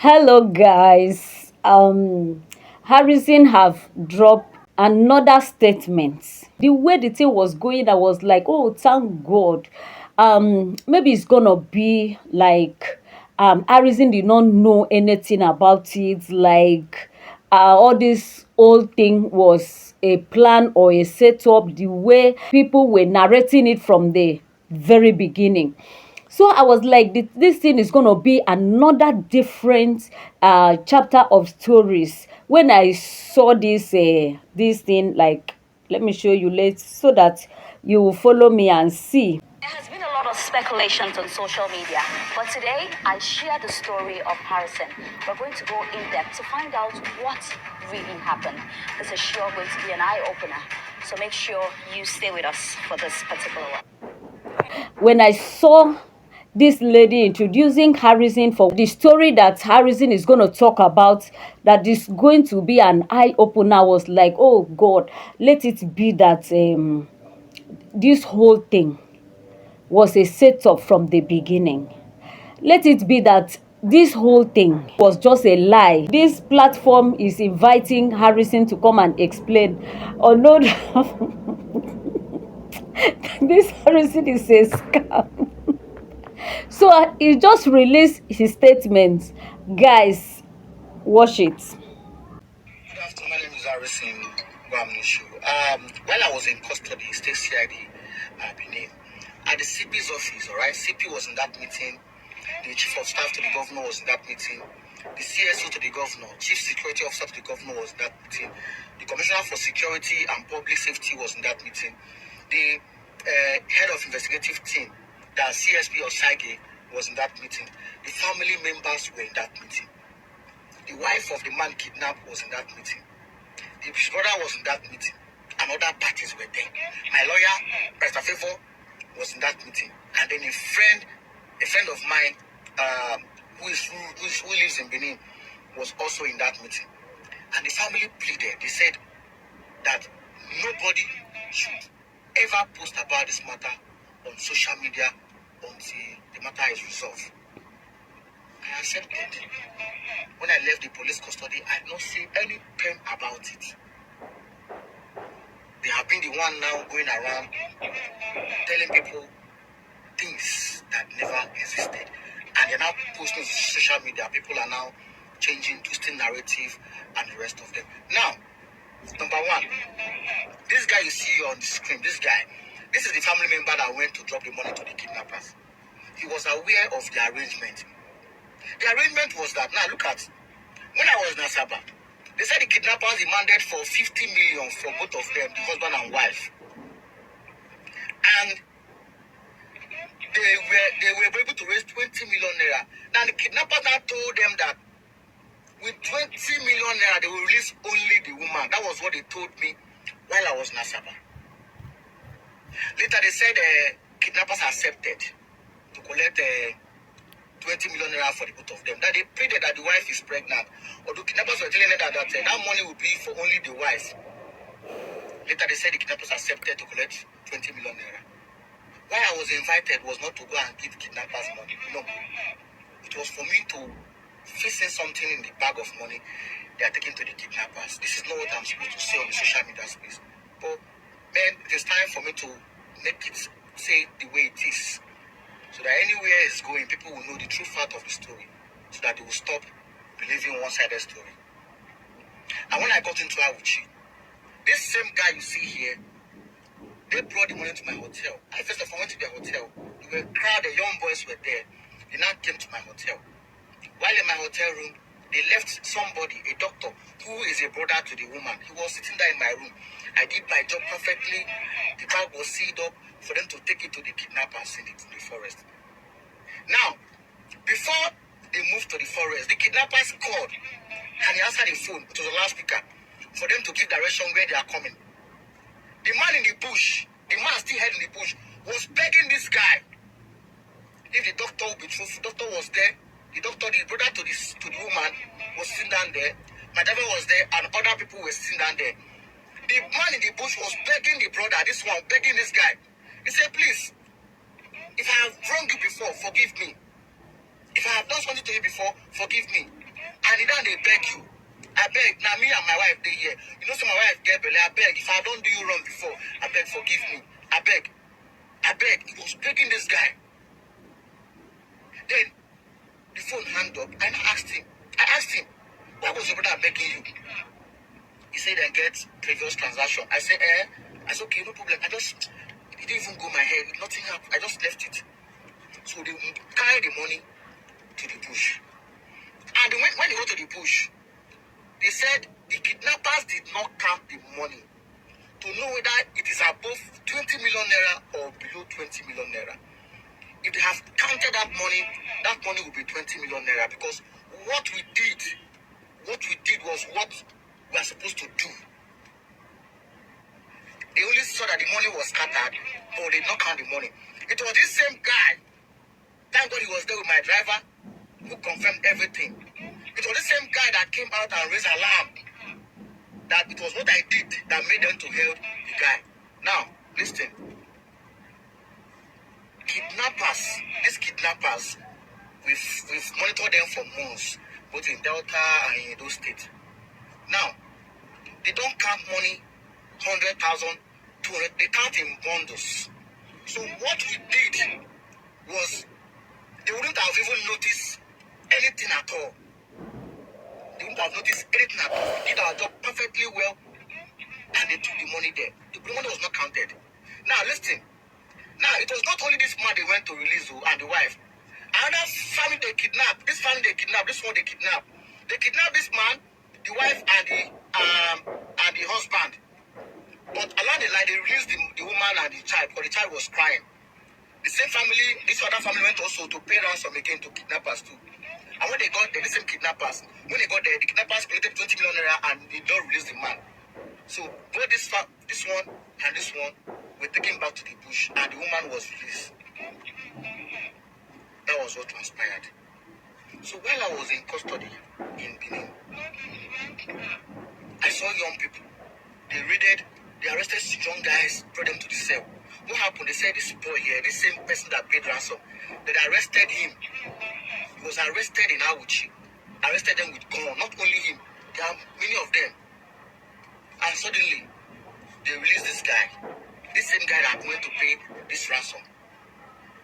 Hello guys. Harrison have dropped another statement. The way the thing was going, I was like, oh, thank God. Maybe it's gonna be like Harrison did not know anything about it, like all this whole thing was a plan or a setup, the way people were narrating it from the very beginning. So I was like, this thing is going to be another different chapter of stories. When I saw this thing, like, let me show you later so that you will follow me and see. There has been a lot of speculations on social media, but today I share the story of Harrison. We're going to go in depth to find out what really happened. This is sure going to be an eye opener, so make sure you stay with us for this particular one. When I saw this lady introducing Harrison for the story that Harrison is going to talk about, that is going to be an eye opener, I was like, oh God, let it be that this whole thing was a setup from the beginning. Let it be that this whole thing was just a lie. This platform is inviting Harrison to come and explain. Oh no, this Harrison is a scam. So he just released his statement. Guys, watch it. Good afternoon. My name is Harrison Gwamnishu. While I was in custody, State CID, Benin, at the CP's office, all right, CP was in that meeting, the Chief of Staff to the Governor was in that meeting, the CSO to the Governor, Chief Security Officer to the Governor was in that meeting, the Commissioner for Security and Public Safety was in that meeting, the Head of Investigative Team, the CSP of Sage, was in that meeting, the family members were in that meeting. The wife of the man kidnapped was in that meeting. His brother was in that meeting. And other parties were there. My lawyer, Pastor Favor, was in that meeting. And then a friend of mine, who lives in Benin, was also in that meeting. And the family pleaded. They said that nobody should ever post about this matter on social media until the matter is resolved. I accepted. When I left the police custody, I did not see any pen about it. They have been the one now going around telling people things that never existed. And they're now posting to social media. People are now changing, twisting narrative and the rest of them. Now, number one, this guy you see on the screen, this is the family member that went to drop the money to the kidnappers. He was aware of the arrangement. The arrangement was that, now look at, when I was in Asaba, they said the kidnappers demanded for 50 million for both of them, the husband and wife. And they were able to raise 20 million naira. Now the kidnappers now told them that with 20 million naira, they will release only the woman. That was what they told me while I was in Asaba. Later they said kidnappers accepted to collect 20 million naira for the both of them. That they prayed that the wife is pregnant. Although kidnappers were telling them that money would be for only the wife. Later they said the kidnappers accepted to collect 20 million naira. Why I was invited was not to go and give kidnappers money. No. It was for me to fix in something in the bag of money they are taking to the kidnappers. This is not what I'm supposed to say on the social media space. But man, it is time for me to make it say the way it is. So that anywhere it's going, people will know the true fact of the story. So that they will stop believing one-sided story. And when I got into Awuchi, this same guy you see here, they brought the money to my hotel. I first of all went to their hotel. They were crowded, young boys were there. They now came to my hotel. While in my hotel room, they left somebody, a doctor, who is a brother to the woman. He was sitting there in my room. I did my job perfectly. The bag was sealed up for them to take it to the kidnappers in the forest. Now, before they moved to the forest, the kidnappers called and he answered the phone to the loudspeaker for them to give direction where they are coming. The man in the bush, the man still head in the bush, was begging this guy. If the doctor would be truthful, the doctor was there. The brother to the woman was sitting down there. My driver was there, and other people were sitting down there. The man in the bush was begging the brother, this one, begging this guy. He said, please, if I have wronged you before, forgive me. If I have done something to you before, forgive me. And then they beg you. I beg. Now me and my wife they here. You know, so my wife get belly. I beg. If I don't do you wrong before, I beg forgive me. I beg. I beg. He was begging this guy. Then the phone hung up and I asked him, why was your brother begging you? He said I get previous transaction. I said, eh? I said, okay, no problem. It didn't even go my head. Nothing happened. I just left it. So they carried the money to the bush. And when they went to the bush, they said the kidnappers did not count the money to know whether it is above 20 million naira or below 20 million naira. If they have counted that money will be 20 million naira because what we did was what we are supposed to do. They only saw that the money was scattered, but they did not count the money. It was this same guy. Thank God he was there with my driver who confirmed everything. It was the same guy that came out and raised alarm that it was what I did that made them to help the guy. Now, listen. These kidnappers, we've monitored them for months, both in Delta and in Edo State. Now, they don't count money, 100,000, 200, they count in bundles. So what we did was, they wouldn't have even noticed anything at all. They wouldn't have noticed anything at all. We did our job perfectly well, and they took the money there. The money was not counted. Now, listen. Now, it was not only this man they went to release and the wife. Another family they kidnapped. This family they kidnapped. This one they kidnapped. They kidnapped this man, the wife, and the husband. But along the line, they released the woman and the child because the child was crying. The same family, this other family went also to pay ransom again to kidnappers too. And when they got there, the same kidnappers, when they got there, the kidnappers collected 20 million naira and they don't release the man. So both this one and this one were taken back to the bush and the woman was released. That was what transpired. So while I was in custody in Benin, I saw young people. They arrested young guys, brought them to the cell. What happened? They said this boy here, this same person that paid ransom, they arrested him. He was arrested in Awuchi. Arrested them with gun. Not only him, there are many of them. And suddenly, they released this guy. This same guy that went to pay this ransom.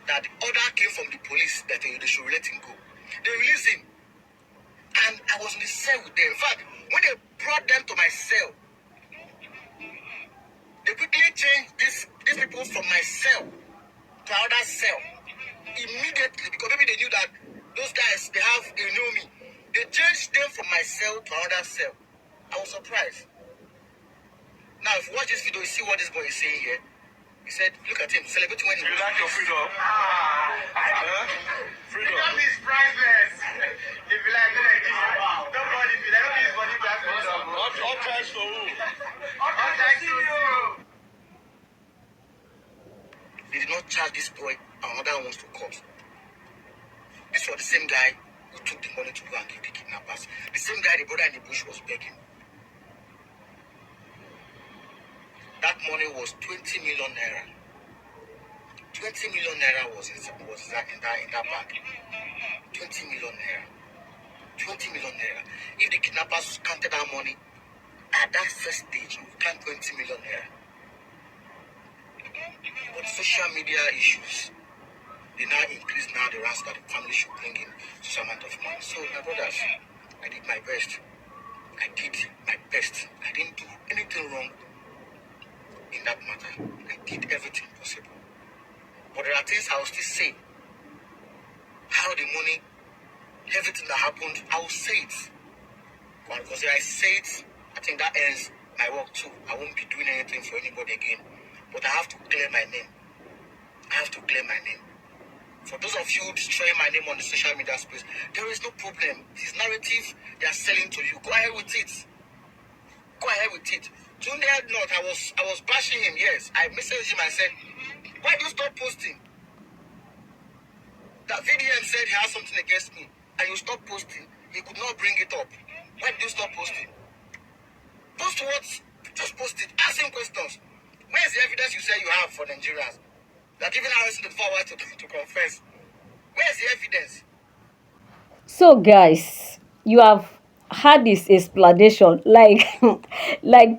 That the order came from the police that they should let him go. They released him. And I was in the cell with them. In fact, when they brought them to my cell, they quickly changed these people from my cell to another cell. Immediately, because maybe they knew that those guys, they know me. They changed them from my cell to another cell. I was surprised. Now, if you watch this video, you see what this boy is saying here. He said, look at him, celebrating when he... You like your freedom? Freedom is priceless. If you like this, nobody, if you like this money back for freedom. All thanks to who? All thanks to you. They did not charge this boy and other ones to court. This was the same guy who took the money to go and give the kidnappers. The same guy the brother in the bush was begging. That money was 20 million naira. 20 million naira was in that bag. 20 million naira. 20 million naira. If the kidnappers counted that money, at that first stage, you count 20 million naira. But social media issues, they now increase the ransom that the family should bring in some amount of money. So, my brothers, I did my best. I did my best. I didn't do anything wrong in that matter. I did everything possible. But there are things I will still say. How the money, everything that happened, I will say it. But because if I say it, I think that ends my work too. I won't be doing anything for anybody again. But I have to clear my name. I have to clear my name. For those of you destroying my name on the social media space, there is no problem. This narrative they are selling to you. Go ahead with it. Go ahead with it. Tunde not, I was bashing him, yes. I messaged him and said, why do you stop posting? That VDM said he has something against me, and you stop posting, he could not bring it up. Why did you stop posting? Post what? Just post it. Ask him questions. Where is the evidence you say you have for Nigerians? That even arrested the forward to confess. Where is the evidence? So, guys, you have had his explanation like like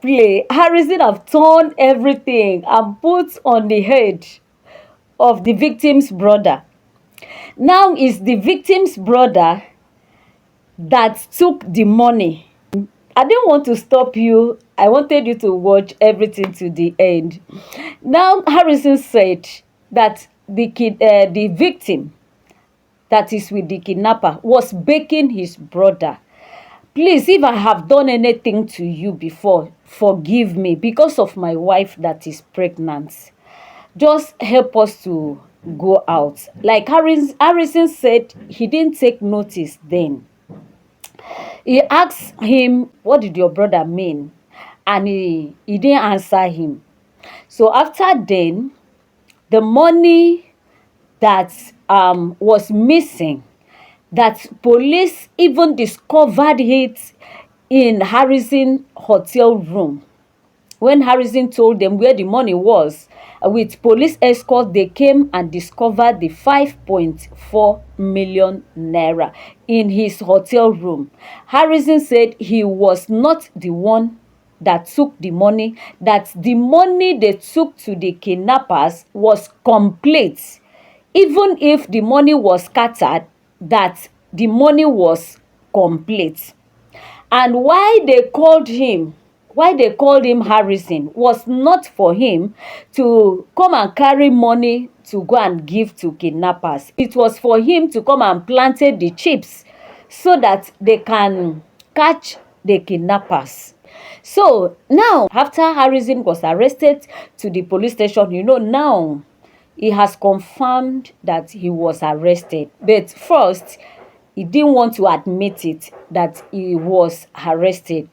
play. Harrison have turned everything and put on the head of the victim's brother. Now it's the victim's brother that took the money. I didn't want to stop you. I wanted you to watch everything to the end. Now Harrison said that the victim that is with the kidnapper was begging his brother, please, if I have done anything to you before, forgive me because of my wife that is pregnant. Just help us to go out. Like Harrison said, he didn't take notice then. He asked him, what did your brother mean? And he didn't answer him. So after then, the money that was missing, that police even discovered it in Harrison hotel room. When Harrison told them where the money was, with police escort, they came and discovered the 5.4 million naira in his hotel room. Harrison said he was not the one that took the money, that the money they took to the kidnappers was complete. Even if the money was scattered, that the money was complete. And why they called him Harrison was not for him to come and carry money to go and give to kidnappers. It was for him to come and planted the chips so that they can catch the kidnappers. So now, after Harrison was arrested to the police station, now he has confirmed that he was arrested. But first, he didn't want to admit it, that he was arrested.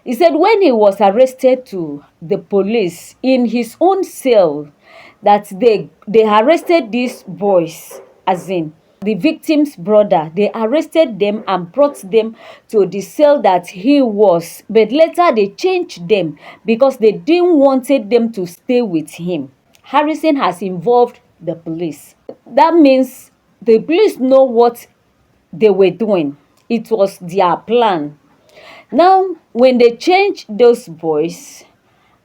He said when he was arrested to the police in his own cell, that they arrested these boys, as in the victim's brother. They arrested them and brought them to the cell that he was. But later they changed them because they didn't wanted them to stay with him. Harrison has involved the police. That means the police know what they were doing. It was their plan. Now, when they changed those boys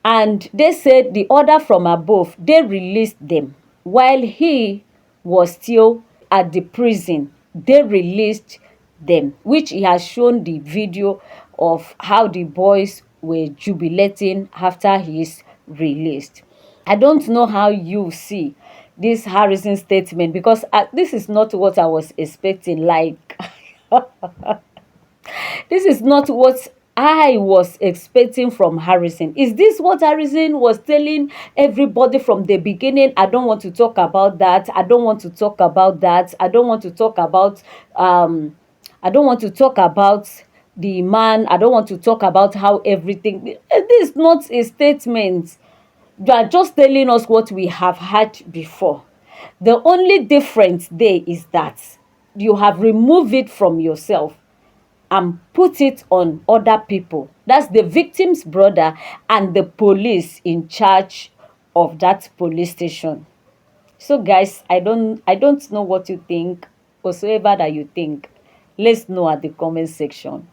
and they said the order from above, they released them. While he was still at the prison, they released them, which he has shown the video of how the boys were jubilating after his released. I don't know how you see this Harrison statement, because this is not what I was expecting. Like, this is not what I was expecting from Harrison. Is this what Harrison was telling everybody from the beginning? I don't want to talk about that. I don't want to talk about that. I don't want to talk about I don't want to talk about the man. I don't want to talk about how everything. This is not a statement. You are just telling us what we have heard before. The only difference there is that you have removed it from yourself and put it on other people. That's the victim's brother and the police in charge of that police station. So guys, I don't know what you think, whatsoever that you think. Let's know at the comment section.